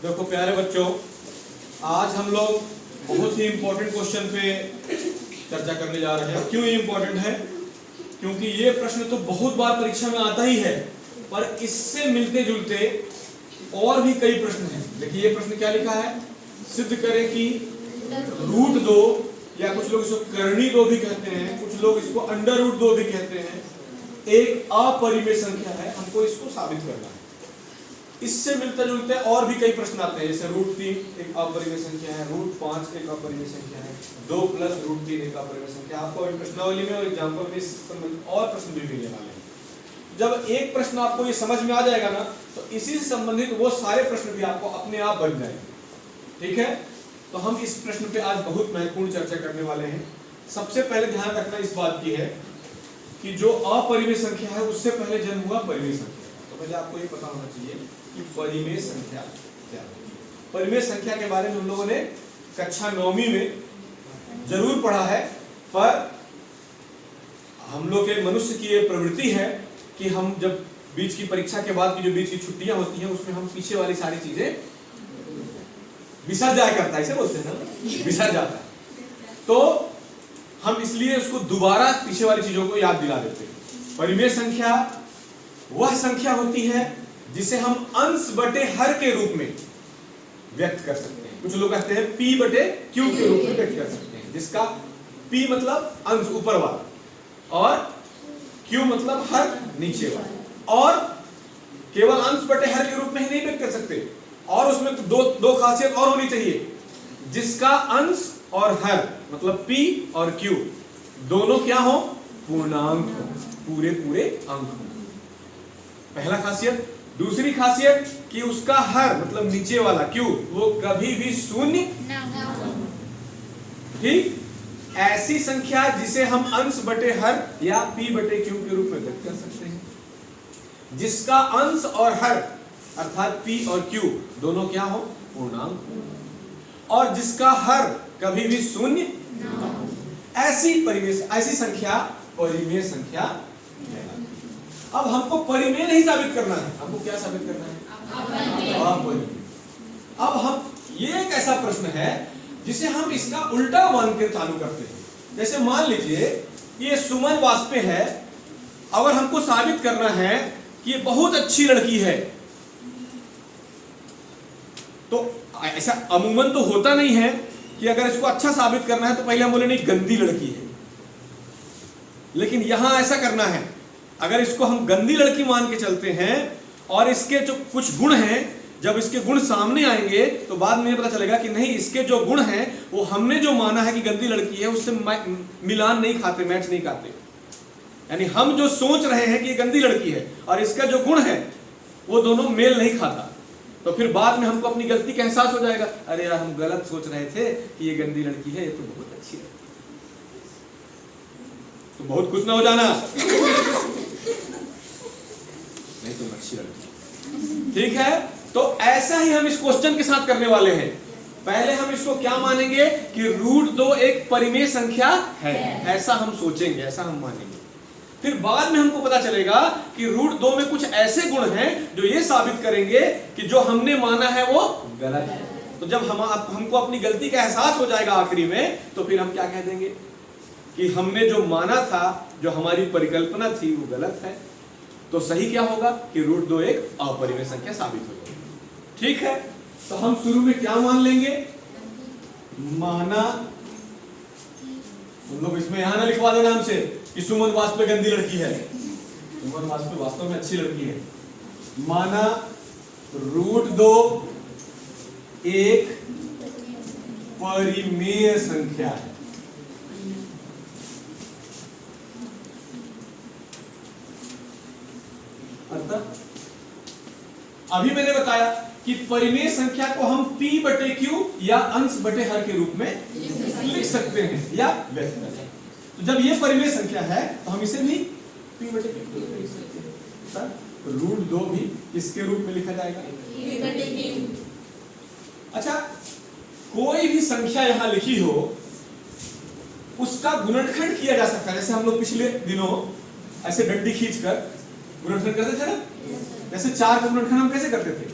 देखो प्यारे बच्चों, आज हम लोग बहुत ही इंपॉर्टेंट क्वेश्चन पे चर्चा करने जा रहे हैं। क्यों ये इंपॉर्टेंट है? क्योंकि ये प्रश्न तो बहुत बार परीक्षा में आता ही है, पर इससे मिलते जुलते और भी कई प्रश्न हैं। देखिए ये प्रश्न क्या लिखा है, सिद्ध करें कि रूट 2 या कुछ लोग इसको करनी 2 भी कहते हैं, कुछ लोग इसको अंडर रूट 2 भी कहते हैं, एक अपरिमेय संख्या है, हमको इसको साबित करना है। इससे मिलते जुलते और भी कई प्रश्न आते हैं, जैसे रूट 3 एक अपरिमेय संख्या है, रूट 5 एक अपरिमेय संख्या है, 2 प्लस रूट 3 एक अपरिमेय संख्या। आपको प्रश्नावली में और एग्जाम्पल में इससे संबंधित और प्रश्न भी मिलने वाले हैं। जब एक प्रश्न आपको ये समझ में आ जाएगा ना, तो इसी से संबंधित वो सारे प्रश्न भी आपको अपने आप बन जाएंगे। ठीक है, तो हम इस प्रश्न पे आज बहुत महत्वपूर्ण चर्चा करने वाले हैं। सबसे पहले ध्यान रखना इस बात की है कि जो अपरिमेय संख्या है उससे पहले जन्म हुआ परिमेय संख्या। तो पहले आपको ये पता होना चाहिए कि परिमेय संख्या क्या है। परिमेय संख्या के बारे में हम लोगों ने कक्षा 9वीं में जरूर पढ़ा है, पर हम लोग के मनुष्य की ये प्रवृत्ति है कि हम जब बीच की परीक्षा के बाद की जो बीच की छुट्टियां होती हैं उसमें हम पीछे वाली सारी चीजें विसर जाया करता है, इसे बोलते हैं ना, विसर जाता है। तो हम इसलिए उसको दोबारा पीछे वाली चीजों को याद दिला देते हैं। परिमेय संख्या वह संख्या होती है जिसे हम अंश बटे हर के रूप में व्यक्त कर सकते हैं। कुछ लोग कहते हैं p बटे q के रूप में व्यक्त कर सकते हैं, जिसका p मतलब अंश ऊपर वाला और q मतलब हर नीचे वाला। और केवल अंश बटे हर के रूप में ही नहीं व्यक्त कर सकते, और उसमें तो दो खासियत और होनी चाहिए, जिसका अंश और हर मतलब p और q दोनों क्या हो, पूर्णांक हो, पूरे पूरे अंक हो। पहला खासियत। दूसरी खासियत कि उसका हर मतलब नीचे वाला q वो कभी भी शून्य ठीक, ऐसी संख्या जिसे हम अंश बटे हर या p बटे q के रूप में व्यक्त कर सकते हैं, जिसका अंश और हर अर्थात p और q दोनों क्या हो, पूर्णांक हो, और जिसका हर कभी भी शून्य ना हो। ऐसी संख्या परिमेय संख्या है। अब हमको परिमेय नहीं साबित करना है, हमको क्या साबित करना है, अपरिमेय। अब हम ये एक ऐसा प्रश्न है जिसे हम इसका उल्टा मान के चालू करते हैं। जैसे मान लीजिए ये सुमन वास्पे है, अगर हमको साबित करना है कि ये बहुत अच्छी लड़की है, तो ऐसा अमूमन तो होता नहीं है कि अगर इसको अच्छा साबित करना है तो पहले हम बोले नहीं गंदी लड़की है। लेकिन यहां ऐसा करना है, अगर इसको हम गंदी लड़की मान के चलते हैं और इसके जो कुछ गुण हैं, जब इसके गुण सामने आएंगे तो बाद में पता चलेगा कि नहीं, इसके जो गुण हैं वो हमने जो माना है कि गंदी लड़की है उससे मिलान नहीं खाते, मैच नहीं खाते। यानी हम जो सोच रहे हैं कि ये गंदी लड़की है और इसका जो गुण है वो दोनों मेल नहीं खाता, तो फिर बाद में हमको अपनी गलती का एहसास हो जाएगा, अरे यार हम गलत सोच रहे थे कि ये गंदी लड़की है, ये तो बहुत अच्छी है। तो बहुत खुश ना हो जाना, नहीं तुम अच्छी लड़की। ठीक है, तो ऐसा ही हम इस क्वेश्चन के साथ करने वाले हैं। पहले हम इसको क्या मानेंगे कि रूट 2 एक परिमेय संख्या है, ऐसा हम सोचेंगे, ऐसा हम मानेंगे। फिर बाद में हमको पता चलेगा कि रूट 2 में कुछ ऐसे गुण हैं जो ये साबित करेंगे कि जो हमने माना है वो गलत है। तो जब हमको अपनी गलती का एहसास हो जाएगा आखिरी में, तो फिर हम क्या कह देंगे कि हमने जो माना था, जो हमारी परिकल्पना थी वो गलत है। तो सही क्या होगा कि रूट 2 एक अपरिमेय संख्या साबित हो जाएगी। ठीक है, तो हम शुरू में क्या मान लेंगे, माना, तुम लोग इसमें यहां ना लिखवा देना हमसे कि सुमन वास्तव में गंदी लड़की है, सुमन वास्तव में अच्छी लड़की है। माना रूट 2 एक परिमेय संख्या है। अभी मैंने बताया कि परिमेय संख्या को हम p बटे q या अंश बटे हर के रूप में लिख सकते हैं या व्यक्त कर सकते हैं। तो जब ये परिमेय संख्या है तो हम इसे भी p बटे q के रूप में लिख सकते हैं। रूट 2 भी किसके रूप में लिखा जाएगा, p बटे q। अच्छा, कोई भी संख्या यहां लिखी हो उसका गुणनखंड किया जा सकता है। जैसे हम लोग पिछले दिनों ऐसे डंडी खींचकर गुणनखंड करते थे ना, जैसे 4 का गुणनखंड हम कैसे करते थे,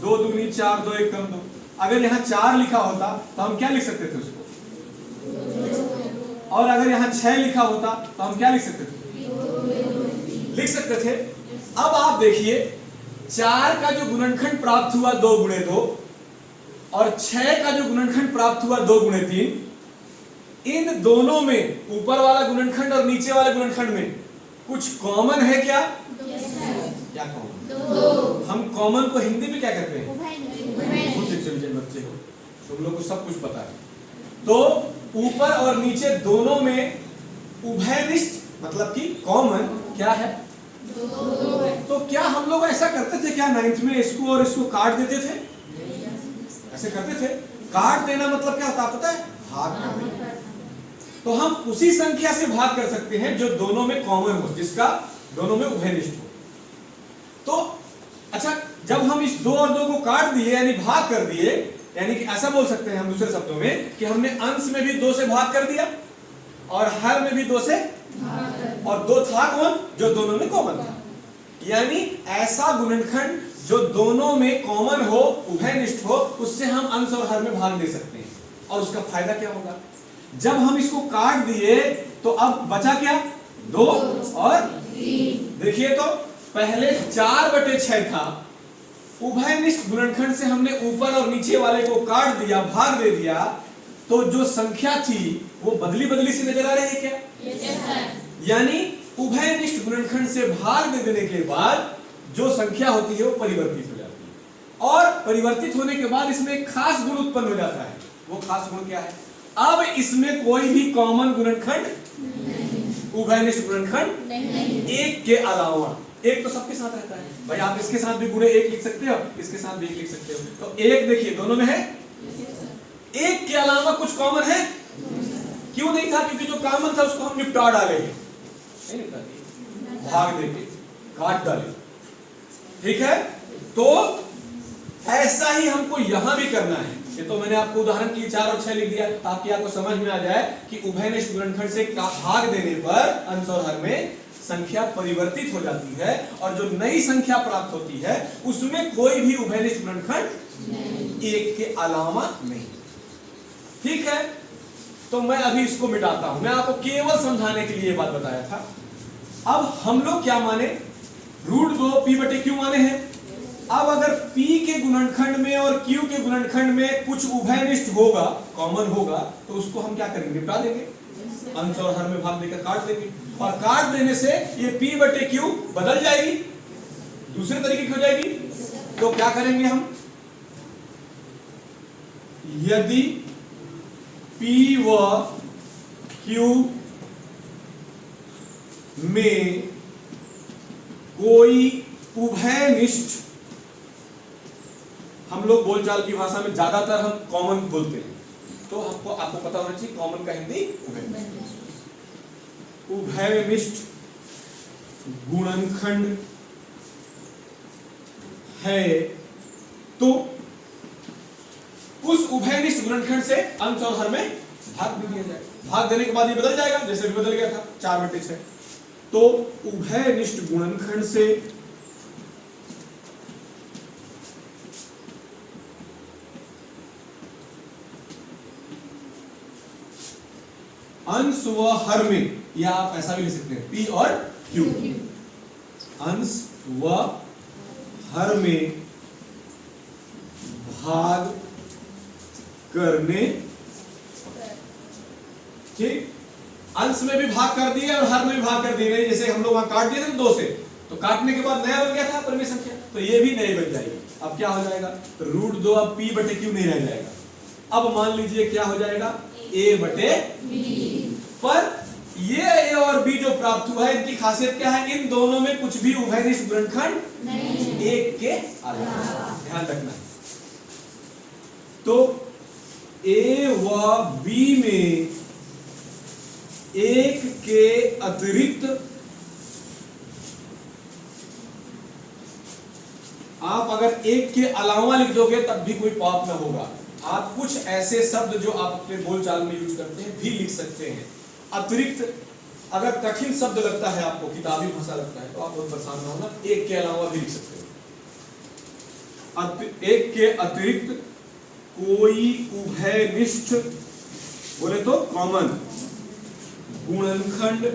2 दूनी 3 4 2 1 कम 2। अगर यहाँ 4 लिखा होता तो हम क्या लिख सकते थे उसको, और अगर यहाँ 6 लिखा होता तो हम क्या लिख सकते थे, लिख सकते थे। अब आप देखिए 4 का जो गुणनखंड प्राप्त हुआ 2 गुणे 2 और 6 का जो गुणनखंड प्राप्त हुआ 2 गुणे 3, इन दोनों में ऊपर वाला गुणनखंड और नीचे वाले गुणनखंड में कुछ कॉमन है क्या? क्या कॉमन? हम कॉमन को हिंदी में क्या कहते हैं? बहुत इंटेलिजेंट बच्चे हो, तुम लोग को सब कुछ पता है। तो ऊपर और नीचे दोनों में उभयनिष्ठ मतलब कि कॉमन क्या है? तो क्या हम लोग ऐसा करते थे क्या 9th में इसको और इसको काट देते थे? ऐसे करते थे। काट देना मतलब क्या होता है पता है? भाग कर देना। तो हम उसी संख्या से भाग कर सकते हैं जो दोनों में कॉमन हो, जिसका दोनों में उभयनिष्ठ हो। तो अच्छा, जब हम इस 2 और 2 को काट दिए यानी भाग कर दिए, यानी कि ऐसा बोल सकते हैं हम दूसरे शब्दों में कि हमने अंश में भी 2 से भाग कर दिया और हर में भी 2 से, और 2 था कौन? जो दोनों में कॉमन था। यानी ऐसा गुणनखंड जो दोनों में कॉमन हो, उभयनिष्ठ हो, उससे हम अंश और हर में भाग दे सकते हैं। और उसका फायदा क्या होगा? जब हम इसको काट दिए तो अब बचा क्या? 2 और 3। देखिए तो पहले 4/6 था, उभयनिष्ठ गुणनखंड से हमने ऊपर और नीचे वाले को काट दिया, भाग दे दिया, तो जो संख्या थी वो बदली बदली सी नजर आ रही है क्या? yes, यानी उभयनिष्ठ गुणनखंड से भाग दे देने के बाद जो संख्या होती है वो परिवर्तित हो जाती है, और परिवर्तित होने के बाद इसमें एक खास गुण उत्पन्न हो जाता है। वो खास गुण क्या है? अब इसमें कोई भी कॉमन गुणनखंड, उभयनिष्ठ गुणनखंड नहीं, एक के अलावा। एक तो सबके साथ रहता है भाई, आप इसके साथ भी गुणे 1 लिख सकते हो, इसके साथ भी 1 लिख सकते हो। तो 1 देखिए दोनों में है, एक के अलावा कुछ कॉमन है? क्यों नहीं था? क्योंकि जो कॉमन था उसको हम निपटा डाले, भाग देके काट डाले। ठीक है, तो ऐसा ही हमको यहां भी करना है। ये तो मैंने आपको उदाहरण के लिए 4 और 6 लिख दिया ताकि आपको समझ में आ जाए कि उभयनिष्ठ गुणनखंड से भाग देने पर अंश और हर में संख्या परिवर्तित हो जाती है, और जो नई संख्या प्राप्त होती है उसमें कोई भी उभयनिष्ठ गुणनखंड 1 के अलावा नहीं। ठीक है, तो मैं अभी इसको मिटाता हूं। मैं आपको केवल समझाने के लिए ये बात बताया था। अब हम लोग क्या माने? √2 p/q माने हैं। अब अगर p के गुणनखंड में और q के गुणनखंड में कुछ उभयनिष्ठ होगा, कॉमन होगा, तो उसको हम क्या करेंगे? निपटा देंगे, अंश और हर में भाग देकर काट देंगे, और काट देने से ये p/q बदल जाएगी, दूसरे तरीके की हो जाएगी। तो क्या करेंगे हम? यदि p व q में कोई उभयनिष्ठ, हम लोग बोलचाल की भाषा में ज्यादातर हम कॉमन बोलते हैं, तो आपको पता होना चाहिए कॉमन का हिंदी उभयनिष्ठ गुणनखंड है, तो उस उभयनिष्ठ गुणनखंड से अंश और हर में भाग भी दिया जाए। भाग देने के बाद ये बदल जाएगा, जैसे भी बदल गया था 4/6। तो उभयनिष्ठ गुणनखंड से अंश व हर में, या आप ऐसा भी लिख सकते हैं p और q, अंश व हर में भाग करने। ठीक, अंश में भी भाग कर दिए और हर में भी भाग कर दिए। जैसे हम लोग वहां काट दिए थे 2 से, तो काटने के बाद नया बन गया था परिमेय संख्या, तो ये भी नई बन जाएगी। अब क्या हो जाएगा? √2 अब p/q नहीं रह जाएगा। अब मान लीजिए क्या हो जाएगा? a/b। पर ये a और b जो प्राप्त हुआ है, इनकी खासियत क्या है? इन दोनों में कुछ भी उभयनिष्ठ गुणनखंड नहीं, 1 के अलावा। ध्यान रखना। तो a व b में 1 के अतिरिक्त आप अगर 1 के अलावा लिख दोगे तब भी कोई पाप न होगा। आप कुछ ऐसे शब्द जो आप अपने बोलचाल में यूज करते हैं भी लिख सकते हैं। अतिरिक्त अगर कठिन शब्द लगता है आपको, किताबी भाषा लगता है, तो आप बहुत परेशान ना होना, 1 के अलावा भी लिख सकते हैं। एक के अतिरिक्त कोई उभयनिष्ठ, बोले तो कॉमन गुणनखंड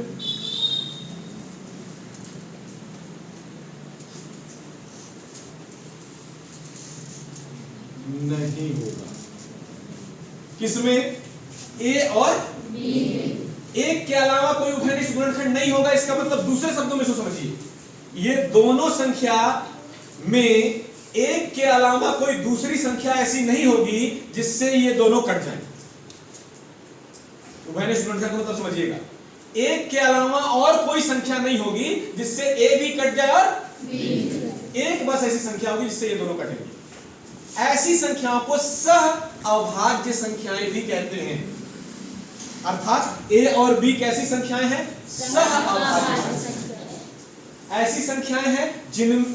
नहीं होगा। किसमें? ए और बी। एक के अलावा कोई उभयनिष्ठ गुणनखंड नहीं होगा, इसका मतलब दूसरे शब्दों में समझिए, ये दोनों संख्या में एक के अलावा कोई दूसरी संख्या ऐसी नहीं होगी जिससे ये दोनों कट जाएं। उभयनिष्ठ गुणनखंड का मतलब समझिएगा, एक के अलावा और कोई संख्या नहीं होगी जिससे ए भी कट जाए और बी। एक बस ऐसी संख्या होगी जिससे ये दोनों कटेंगे। ऐसी संख्याओं को सह अभाज्य संख्याएं भी कहते हैं। अर्थात ए और बी कैसी संख्याएं हैं? सह अभाज्य संख्याएं। ऐसी संख्याएं हैं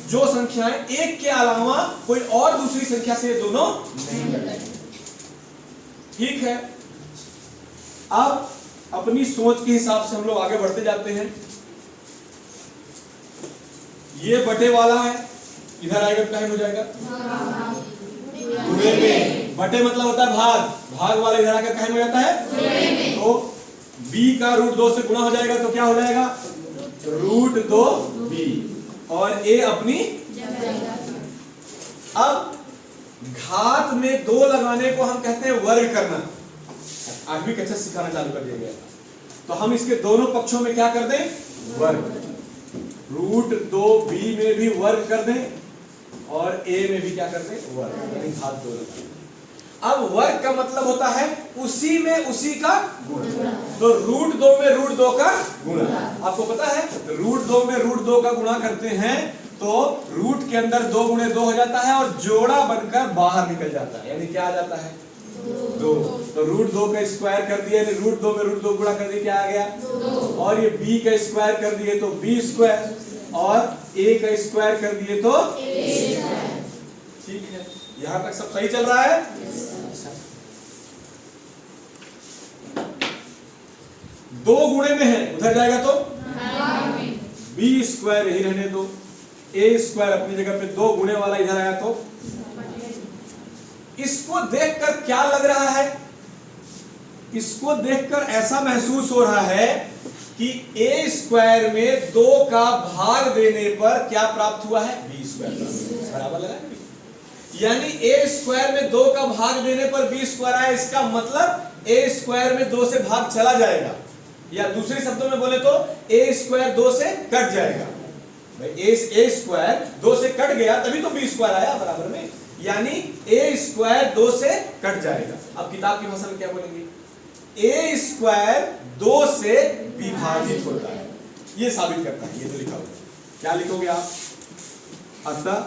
जो संख्याएं एक के अलावा कोई और दूसरी संख्या से ये दोनों नहीं कटेंगे। ठीक है, अब अपनी सोच के हिसाब से हम लोग आगे बढ़ते जाते हैं। ये बटे वाला है, इधर आएगा क्या हो जाएगा? गुणे में। बटे मतलब होता है भाग, भाग वाला इधर आकर क्या हो जाता है? तो b का रूट 2 से गुणा हो जाएगा तो क्या हो जाएगा? Root 2b। और a अपनी, अब घात में 2 लगाने को हम कहते हैं वर्ग करना। 8वीं कक्षा सिखाना चालू कर दिया गया, तो हम इसके दोनों पक्षों में क्या कर दें? वर्ग। रूट 2b में भी वर्ग कर दें और a में भी क्या कर दें? वर्ग, यानी घात 2 लगाएं। अब वर्ग का मतलब होता है उसी में उसी का गुणा। तो रूट 2 में रूट 2 का गुणा। आपको पता है रूट 2 में रूट 2 का गुणा करते हैं तो रूट के अंदर 2 गुणे 2 हो जाता है और जोड़ा बनकर बाहर निकल जाता है, यानी क्या आ जाता है? 2। तो रूट 2 का स्क्वायर कर दिया, यानी रूट 2 में रूट 2 गुणा कर दिया, क्या आ गया? 2। और ये b का स्क्वायर कर दिए तो b स्क्वायर, और a का स्क्वायर कर दिए तो a स्क्वायर। ठीक है, यहां तक सब सही चल रहा है? दो गुणे में है, उधर जाएगा तो b स्क्वायर यही रहने दो, a स्क्वायर अपनी जगह पे, 2 गुणे वाला इधर आया तो इसको देखकर क्या लग रहा है? इसको देखकर ऐसा महसूस हो रहा है कि a स्क्वायर में 2 का भाग देने पर क्या प्राप्त हुआ है? b स्क्वायर बराबर लगा, यानी a स्क्वायर में 2 का भाग देने पर b स्क्वायर आया। इसका मतलब a स्क्वायर में 2 से भाग चला जाएगा, या दूसरे शब्दों में बोले तो a स्क्वायर 2 से कट जाएगा। भाई a स्क्वायर 2 से कट गया तभी तो b स्क्वायर आया बराबर में, यानी a स्क्वायर 2 से कट जाएगा। अब किताब की भाषा में क्या बोलेंगे? a स्क्वायर 2 से विभाजित होता है, ये साबित करता है। ये तो लिखा होगा, क्या लिखोगे आप? अतः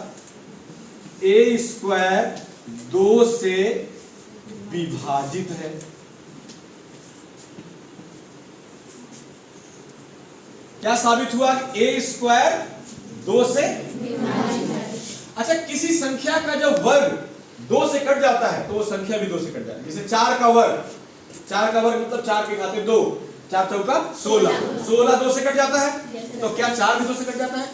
a स्क्वायर 2 से विभाजित है। क्या साबित हुआ? a स्क्वायर 2 से विभाजित है। अच्छा, किसी संख्या का जब वर्ग 2 से कट जाता है तो वो संख्या भी 2 से कट जाती है। जैसे 4 का वर्ग, 4 का वर्ग मतलब 4 के घाते 2, 4 चौका 16, 16 2 से कट जाता है, तो क्या 4 भी 2 से कट जाता है?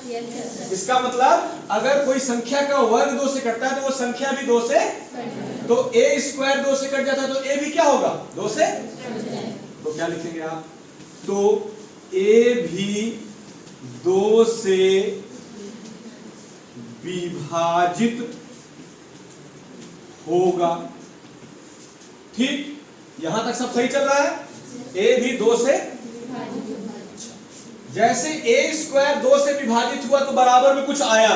इसका मतलब अगर कोई संख्या का वर्ग 2 से कटता है तो वो संख्या भी 2 से, तो a स्क्वायर 2 से कट जाता है तो a भी क्या होगा? 2 से। तो क्या लिखेंगे आप? तो a भी 2 से विभाजित होगा। ठीक, यहां तक सब सही चल रहा है? a भी 2 से, जैसे a स्क्वायर 2 से विभाजित हुआ तो बराबर में कुछ आया,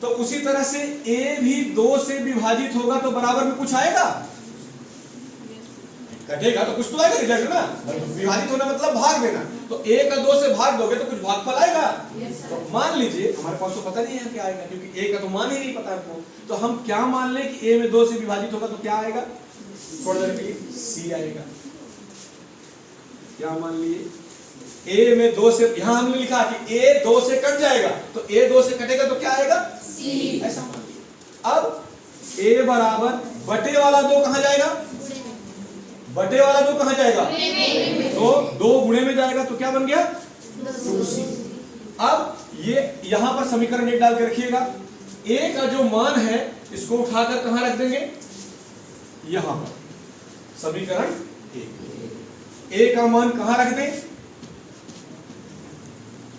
तो उसी तरह से a भी 2 से विभाजित होगा तो बराबर में कुछ आएगा। कटेगा तो कुछ तो आएगा रिजल्ट ना। विभाजित होना मतलब भाग देना, तो a का 2 से भाग दोगे तो कुछ भागफल आएगा। तो मान लीजिए हमारे पास तो पता नहीं है क्या आएगा, क्योंकि a का तो मान ही नहीं पता हमको, तो हम क्या मान लें कि a में 2 से विभाजित होगा तो क्या आएगा? थोड़ा देर के लिए c आएगा। क्या मान लिए? a में 2 से, यहां हमने लिखा कि a 2 से कट जाएगा, तो a 2 से कटेगा तो क्या आएगा? c। ऐसा मान लिया। अब a बराबर बटे वाला 2 कहां जाएगा? बटे वाला 2 कहां जाएगा? तो 2 गुणे में जाएगा तो क्या बन गया? 2c। अब ये यहां पर समीकरण 1 डाल के रखिएगा, a का जो मान है इसको उठाकर कहां रख देंगे, यहां पर, समीकरण a का मान कहां रख दें,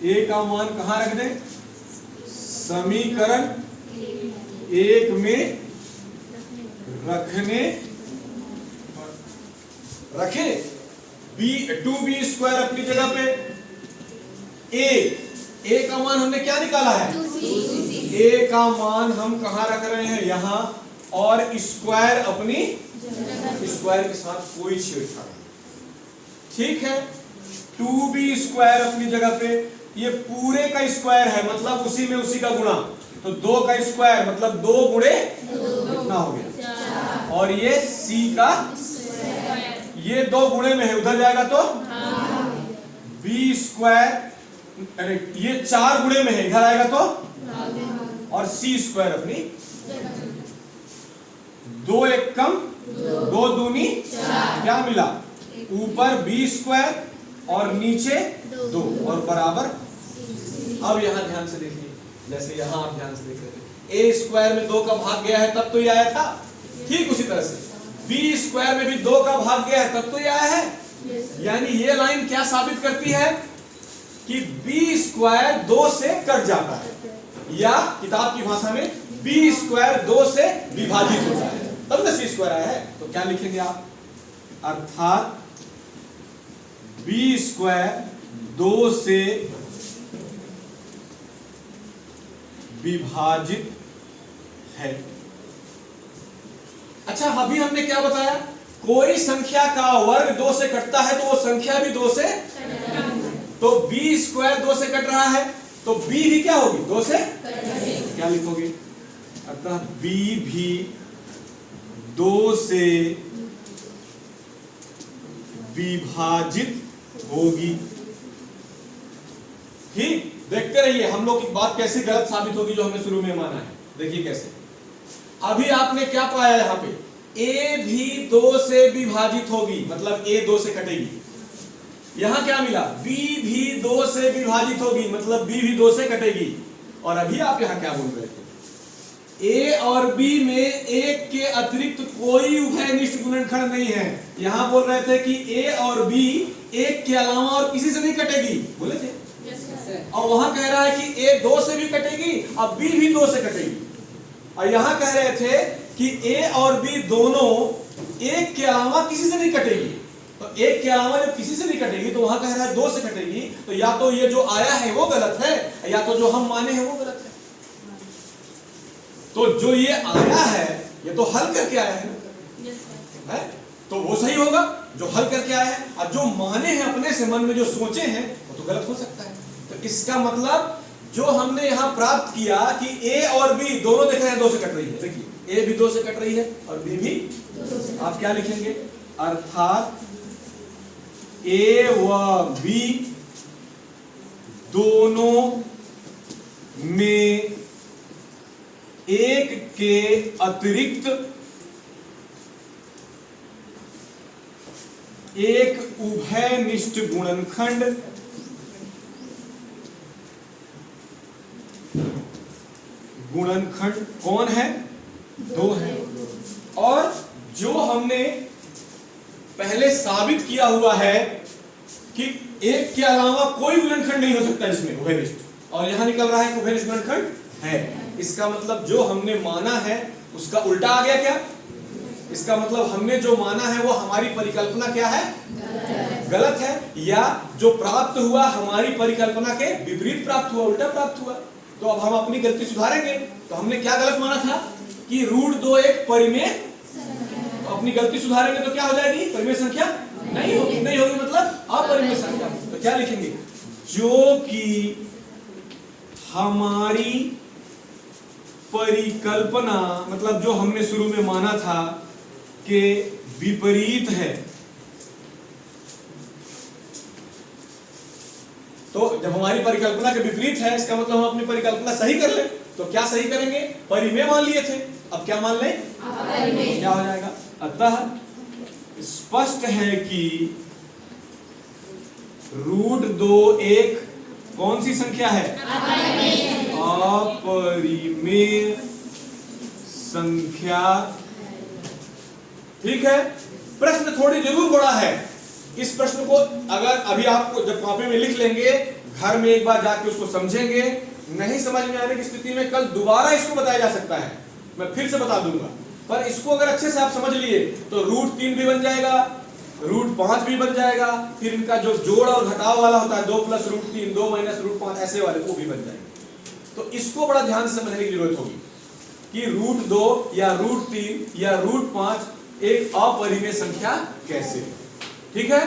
a का मान कहां रख दें, समीकरण 1 में रखे। टू बी स्क्वायर अपनी जगह पे, a का मान हमने क्या निकाला है, a का मान हम कहां रख रहे हैं, यहां, और स्क्वायर अपनी स्क्वायर के साथ कोई छेड़छाड़ नहीं, ठीक है। 2b स्क्वायर अपनी जगह पे, ये पूरे का स्क्वायर है मतलब उसी में उसी का गुणा, तो 2 का स्क्वायर मतलब 2 गुणे कितना हो गया, और ये c का, ये 2 गुणे में है, उधर जाएगा तो b स्क्वायर, अरे ये 4 गुणे में है, इधर आएगा तो, और c स्क्वायर अपनी 2 एक कम 2 दूनी 4, क्या मिला, ऊपर b स्क्वायर और नीचे 2 और बराबर। अब यहां ध्यान से देखिए, जैसे यहां आप ध्यान से देख रहे थे, a स्क्वायर में 2 का भाग गया है तब तो ये आया था, ठीक उसी तरह से b स्क्वायर में भी 2 का भाग गया है तब तो ये आया है। यानी ये लाइन क्या साबित करती है कि b स्क्वायर 2 से कट जाता है, या किताब की भाषा में b स्क्वायर 2 से विभाजित होता है, तब ना c स्क्वायर आया है। तो क्या लिखेंगे आप, अर्थात b स्क्वायर 2 से विभाजित है। अच्छा, अभी हमने क्या बताया, कोई संख्या का वर्ग 2 से कटता है तो वो संख्या भी 2 से, तो b स्क्वायर 2 से कट रहा है तो b भी क्या होगी, 2 से, क्या लिखोगे, अतः b भी 2 से विभाजित होगी। ठीक, देखते रहिए हम लोग की बात कैसे गलत साबित होगी जो हमने शुरू में माना है। देखिए कैसे, अभी आपने क्या पाया यहाँ पे, a भी 2 से विभाजित होगी मतलब a 2 से कटेगी। यहां क्या मिला, b भी 2 से विभाजित होगी मतलब b भी 2 से कटेगी। और अभी आप यहां क्या बोल रहे थे, a और b में एक के अतिरिक्त कोई उभयनिष्ठ गुणनखंड नहीं है। यहां बोल रहे थे कि a और b एक के अलावा और किसी से नहीं कटेगी, बोले थे। और वहां कह रहा है कि a 2 से भी कटेगी, अब b भी 2 से कटेगी। और यहां कह रहे थे कि a और b दोनों एक के अलावा किसी से नहीं कटेगी, तो एक के अलावा जब किसी से नहीं कटेगी तो वहां कह रहा है 2 से कटेगी, तो या तो ये जो आया है वो गलत है या तो जो हम माने हैं वो गलत है। तो जो ये आया है ये तो हल करके आया है, तो वो सही होगा जो हल करके आया है, और जो माने हैं अपने से मन में जो सोचे हैं वो तो गलत हो सकता है। तो इसका मतलब जो हमने यहां प्राप्त किया कि a और b दोनों देख रहे हैं 2 से कट रही है, देखिए a भी 2 से कट रही है और b भी 2 से। आप क्या लिखेंगे, अर्थात a व b दोनों में एक के अतिरिक्त एक उभयनिष्ठ गुणनखंड कौन है, 2 है। और जो हमने पहले साबित किया हुआ है कि एक के अलावा कोई गुणनखंड नहीं हो सकता इसमें उभयनिष्ठ, और यहां निकल रहा है कि उभयनिष्ठ गुणनखंड है। इसका मतलब जो हमने माना है उसका उल्टा आ गया क्या, इसका मतलब हमने जो माना है वो हमारी परिकल्पना क्या है, गलत है, या जो प्राप्त हुआ हमारी परिकल्पना के विपरीत प्राप्त हुआ, उल्टा प्राप्त हुआ। तो अब हम अपनी गलती सुधारेंगे। तो हमने क्या गलत माना था कि √2 एक परिमेय, तो अपनी गलती सुधारेंगे तो क्या हो जाएगी, परिमेय संख्या नहीं होगी, नहीं होगी मतलब अपरिमेय संख्या। तो क्या लिखेंगे, जो कि हमारी परिकल्पना मतलब जो हमने शुरू में माना था के विपरीत है। तो जब हमारी परिकल्पना के विपरीत है इसका मतलब हम अपनी परिकल्पना सही कर लें। तो क्या सही करेंगे, परिमेय मान लिए थे, अब क्या मान लें, क्या हो जाएगा। अतः स्पष्ट है कि √2 एक कौन सी संख्या है, अपरिमेय संख्या। ठीक है, प्रश्न थोड़ी जरूर बड़ा है। इस प्रश्न को अगर अभी आपको जब कॉपी में लिख लेंगे, घर में एक बार जाके उसको समझेंगे, नहीं समझ में आने की स्थिति में कल दोबारा इसको बताया जा सकता है, मैं फिर से बता दूंगा। पर इसको अगर अच्छे से आप समझ लिए तो √3 भी बन जाएगा, √5 भी बन जाएगा, फिर इनका जो जोड़ और घटाव वाला होता है 2 + √3, 2 - √5 ऐसे वाले वो भी बन जाएंगे। तो इसको बड़ा ध्यान से समझने की जरूरत होगी कि √2 या √3 या √5 एक अपरिमेय संख्या कैसे है। ठीक है,